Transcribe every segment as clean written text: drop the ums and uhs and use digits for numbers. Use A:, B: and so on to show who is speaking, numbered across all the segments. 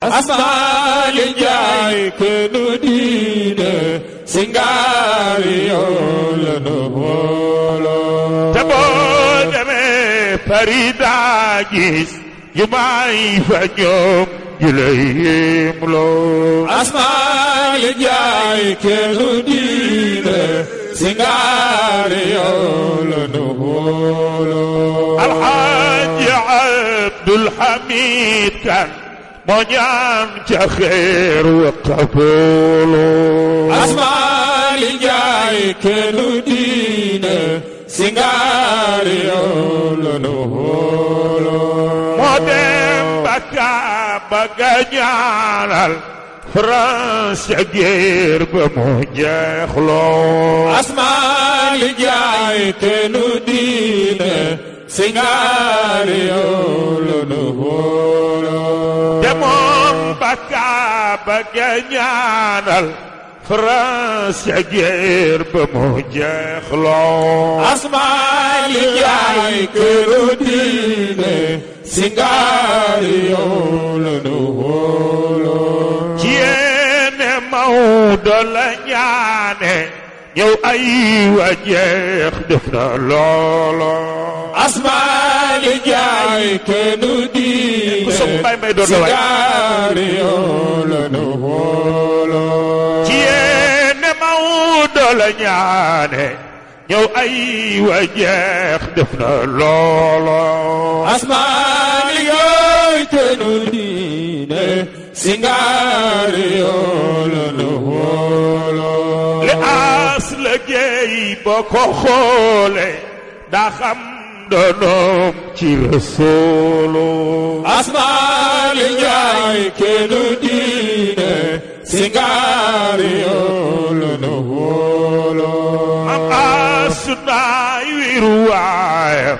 A: asmaa li jaay kënu diine singaari yow la nu wóoloo.
B: te boo demee Farida gis yu may fa ñoom yu lay yéemloo.
A: asmaa li jaay kënu diine singaari yow la nu wóoloo.
B: Alxaaji Abdul Hamid Kan moo ñaan ca xeer wa qabooloo.
A: asmaa li jaay kënu diine singaari yow la nu wóoloo.
B: moo dem Kaaba ga ñaanal France ca guerre ba mu jeexloo.
A: asmaa li jaay kënu diine singaari yow la nu wóoloo.
B: demoon ba Kaaba ga ñaanal France ca guerre ba mu jeexloo.
A: asmaa li jaay kënu diine singaari yow la nu wóoloo.
B: ci yéene Maodo la ñaane ñëw ay wa jeex def na loolo.
A: asmaa li jaay kënu diine singaari yow la nu wóoloo.
B: ci yéene Maodo la ñaane ñëw ay wa jeex def na loolo.
A: asmaa li jaay kënu diine singaari yow la nu wóoloo.
B: li as la géey boo ko xoole daa xam doonoom ci Rasuulu.
A: asmaa li jaay kënu diine singaari yow la nu wóoloo.
B: am asu naay wiru waayam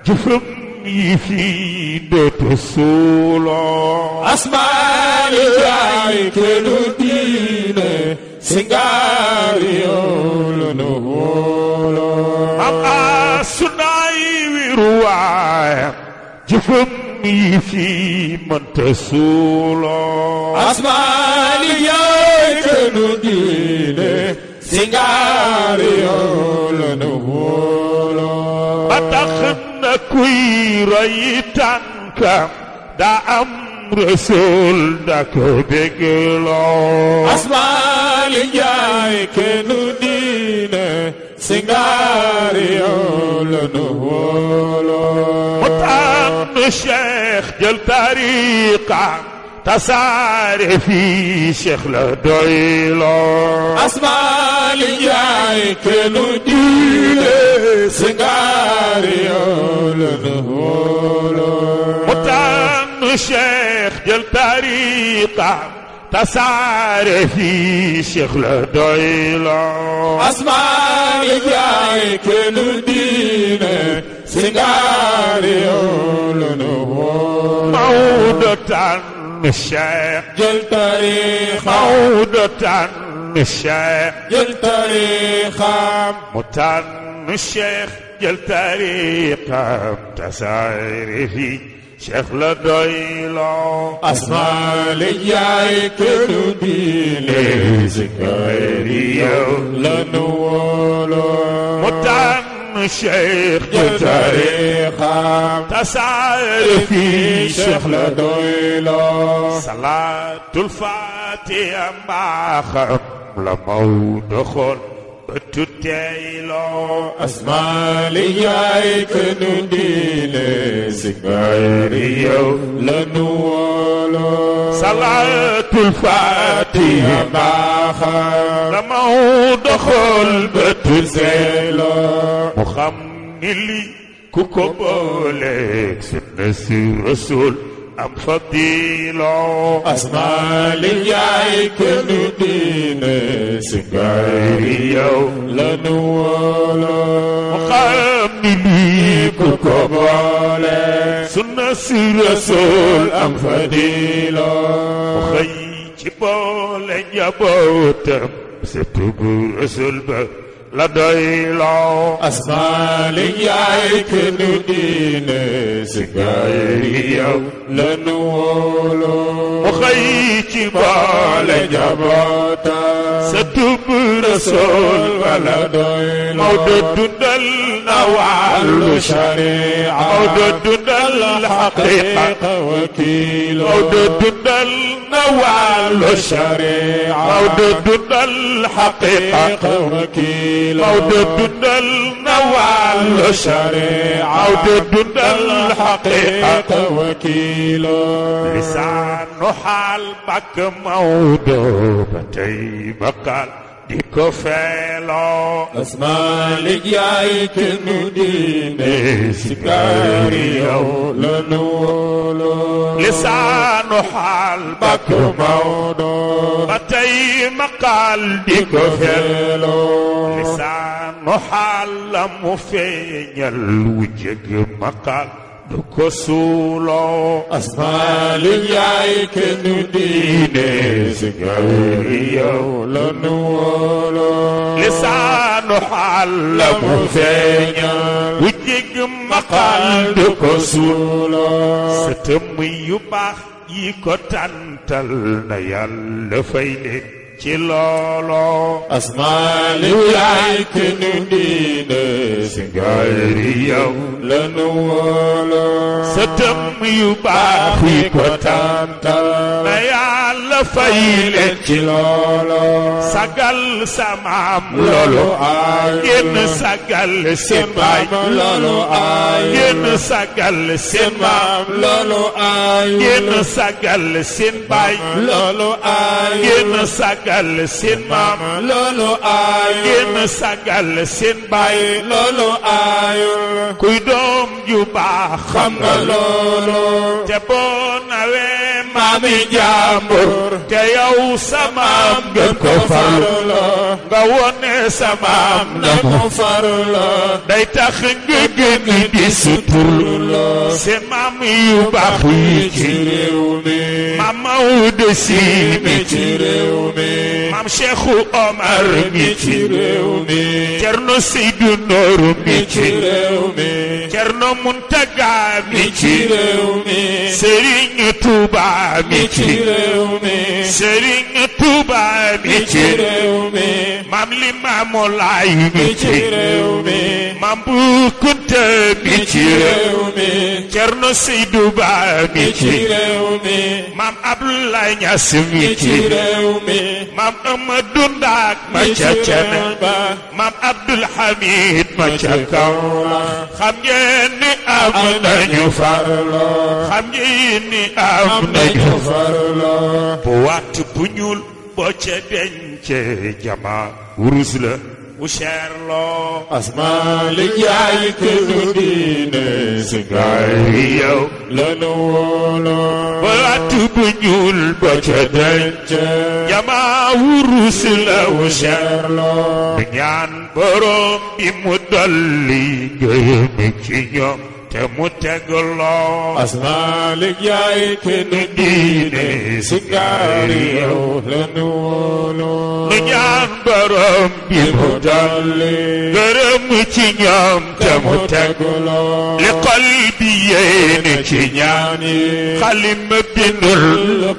B: jëfam yi fii dootu suuloo.
A: asmaa li jaay kënu diine singaari yow la nu wóoloo.
B: am asu naay wiru waayam jëfam yi fii mënta suuloo.
A: asmaa li jaay kënu diine singaari yow la nu wóoloo.
B: ba tax na kuy roy tànkam daa am Rasuul da ko bégloo.
A: asmaa li jaay kënu diine singaari yow la nu wóoloo.
B: mu tànn Cheikh jël tariqa tasaare fii Cheikh la doyloo.
A: asmaa li jaay kënu diine singaari yow la nu wóoloo.
B: mu tànn Cheikh jël tariqa tasaare fii Cheikh la doyloo.
A: asmaa li jaay kënu diine singaari yow la nu wóoloo.
B: Maodo tànn Cheikh
A: jël tariqa
B: Maodo tànn Cheikh
A: jël tariqam.
B: mu tànn Cheikh jël tariqam tasaare fii Cheikh la doyloo.
A: asmaa li jaay kënu diine singaari yow la nu wóoloo.
B: mu tànn Cheikh jël
A: tariqam
B: tasaare fii
A: Cheikh la doyloo.
B: salaatul faatiha mbaaxam la Maodo xool ba tutteyloo.
A: asmaa li jaay kënu diine singaari yow la nu wóoloo.
B: salaatul faatiha
A: mbaaxam
B: la Maodo xool ba
A: tutteyloo.
B: mu xam ni lii ku ko booleeg sunna si Rasuul am fadiloo.
A: asmaa li jaay kënu diine singaari yow la nu wóoloo.
B: mu xam ni lii ku ko
A: booleeg
B: sunna si Rasuul am
A: fadiloo.
B: mu xëy ci boole njabootam surtout bu Rasuul ba la doyloo
A: asmaalik yaay kënu diine si gaay yow la nu wóoloo
B: mu xëy ci boole
A: jaboota
B: sa tub rasool
A: wala doyloo
B: Maodo dundal na wàllu
A: sharia
B: Maodo dundal xaqiiqa
A: wakiilo
B: Maodo dundal na wàllu
A: sharia
B: Maodo dundal xaqiiqa
A: wakiilo
B: Maodo dundal na wàllu
A: sharia
B: Maodo dundal xaqiiqa
A: wakiilo
B: lisaanu xaal bàkk Maodo ba tey bakal di ko feeloo
A: asmaalik yaay kënu diine si gaay yow la nu wóoloo
B: lisaanu xaal bàkk
A: Maodo
B: ba tey maqal di ko
A: feeloo
B: lisaanu xaal la mu feeñal wu jëg maqal du ko suuloo
A: asmaalik yaay kënu diine si gaay yow la nu wóoloo
B: lisaanu xaal la mu feeñal wu jëg maqal du ko suuloo sa tëmm yu baax yi ko tàntal na Yàlla fay leen ci looloo
A: asmaalik yaay kënu diine si gaay yow la nu wóoloo
B: sa tëmm yu baax yi ko tàntal na Yàlla fay leen
A: ci looloo
B: sagal sa maam loolu
A: aay
B: yéen sagal seen baay
A: loolu aay
B: yéen sagal seen maam
A: loolu aay
B: yéen sagal seen baay
A: loolu aay
B: yéen sagal seen maam
A: loolu aay
B: yéen sagal seen baay
A: loolu aayul
B: kuy doom ju baax
A: xam nga loolu
B: te boo nawee maami jàmbur te yow sa maam gën ko farlu nga wone sa maam na
A: mu farlu
B: day tax nga gën di suturlu seen maam yu baax yi ci
A: réew mi
B: maam Maodo Si mi
A: ci réew mi
B: maam Cheikhu Omar mi ci
A: réew mi
B: Cerno Seydou Nooru mi ci
A: réew mi
B: Cerno Muntaga mi ci
A: réew mi
B: Serigne Touba mi ci
A: réew mi
B: Serigne Touba mi ci
A: réew mi
B: maam Limaamu Laay mi ci
A: réew mi
B: maam Bu Kunta mi ci
A: réew mi
B: Cerno Seydou Ba mi ci
A: réew mi
B: maam Abdoulaye Niass mi ci
A: réew mi
B: maam Amadou Ndak ma ca Cene maam Abdoul Hamid ma ca kaw xam ngeen ni am nañu farlo xam ngeen ni am nañu farlo bu watt bu ñuul boo ca dence jama wurus la bu cher loo
A: asmaalik yaay kënu diine si gaay yow la nu wóoloo
B: bu watt bu ñuul boo ca dence jama wurus la bu cher loo ñaan borom bi mu dolli gërëm ci ñoom te mu tegaloo
A: asmaalik yaay kënu diine si gaay yow la nu wóoloo
B: nu ñaan borom bi mu dolli gërëm ci ñoom te mu tegaloo li xol bi yéene ci ñaan yi xalima bindul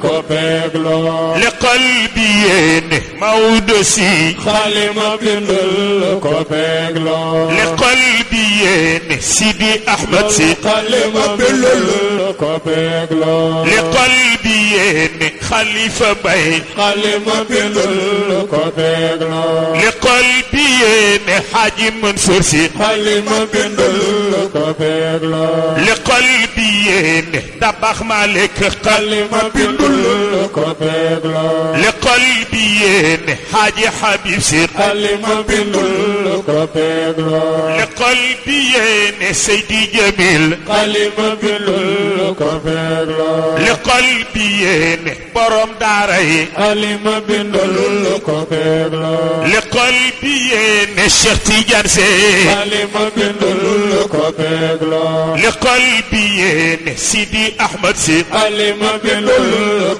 A: ko peegloo
B: li xol bi yéene Maodo Si
A: xalima bindul ko peegloo
B: li xol bi yéene Sidi Ahmed Si
A: xalima bindul ko peegloo
B: li xol bi yéene Khalifa Bay
A: xalima bindul ko peegloo
B: li xol bi yéene Haji Mansour Si
A: xalima bindul ko peegloo
B: li xol bi yéene Dabax Malick
A: xalima bindul ko peegloo
B: li xol bi yéene Haji Habib Si
A: xalima bindul ko peegloo
B: li xol bi yéene Seydi Jamil
A: xalima bindul ko peegloo
B: li xol bi yéene borom daara yi
A: xalima bindul ko peegloo
B: li xol bi yéene Cheikh Tidiane Sy
A: xalima bindul ko peegloo
B: li xol bi yéene Sidi Ahmed Sy
A: xalima bindul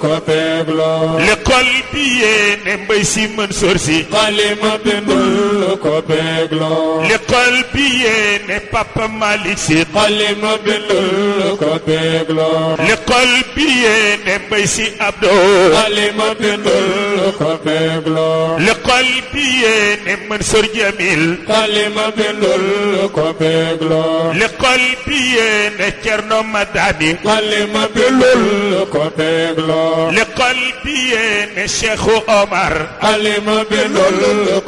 A: ko peegloo
B: li xol bi yéene Mbay Si Mansour Si
A: xalima bindul ko bégloo
B: li xol bi yéene Papa Malick Si
A: xalima bindul ko bégloo
B: li xol bi yéene Mbay Si Abdou
A: xalima bindul ko bégloo
B: li xol bi yéene Mansour Jamil
A: xalima bindul ko bégloo
B: li xol bi yéene Cerno Madani
A: xalima bindul ko bégloo
B: li xol bi yéene Cheikh Omar
A: xalima bindul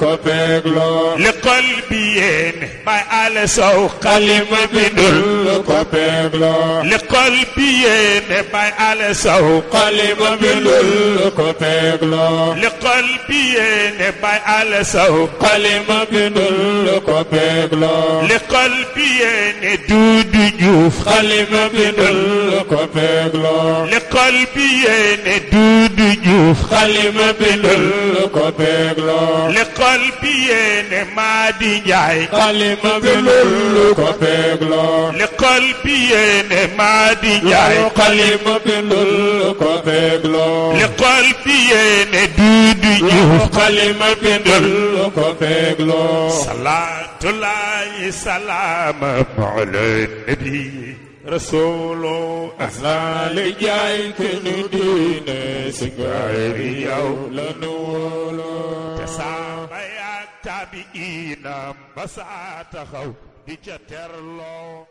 A: ko bégloo
B: li xol bi yéene Baay Ale Sow
A: xalima bindul ko bégloo
B: li xol bi yéene Baay Ale Sow
A: xalima bindul ko bégloo
B: li xol bi yéene Baay Ale Sow
A: xalima bindul ko bégloo
B: li xol bi yéene Duudu Juuf
A: xalima bindul ko bégloo
B: li xol bi yéene Duudu Juuf
A: xalima bindul ko bégloo
B: li xol bi yéene Maadi Njaay
A: xalima bindul ko bégloo
B: li xol bi yéene Maadi Njaay
A: xalima bindul ko bégloo
B: li xol bi yéene Duudu Juuf
A: xalima bindul ko bégloo
B: salaatullahi salaama ala nabi rasulu
A: asali jaay kenu diine si gaari yow la nu wóoloo
B: te saaba yaak taabiinam ba saa taxaw di ca terloo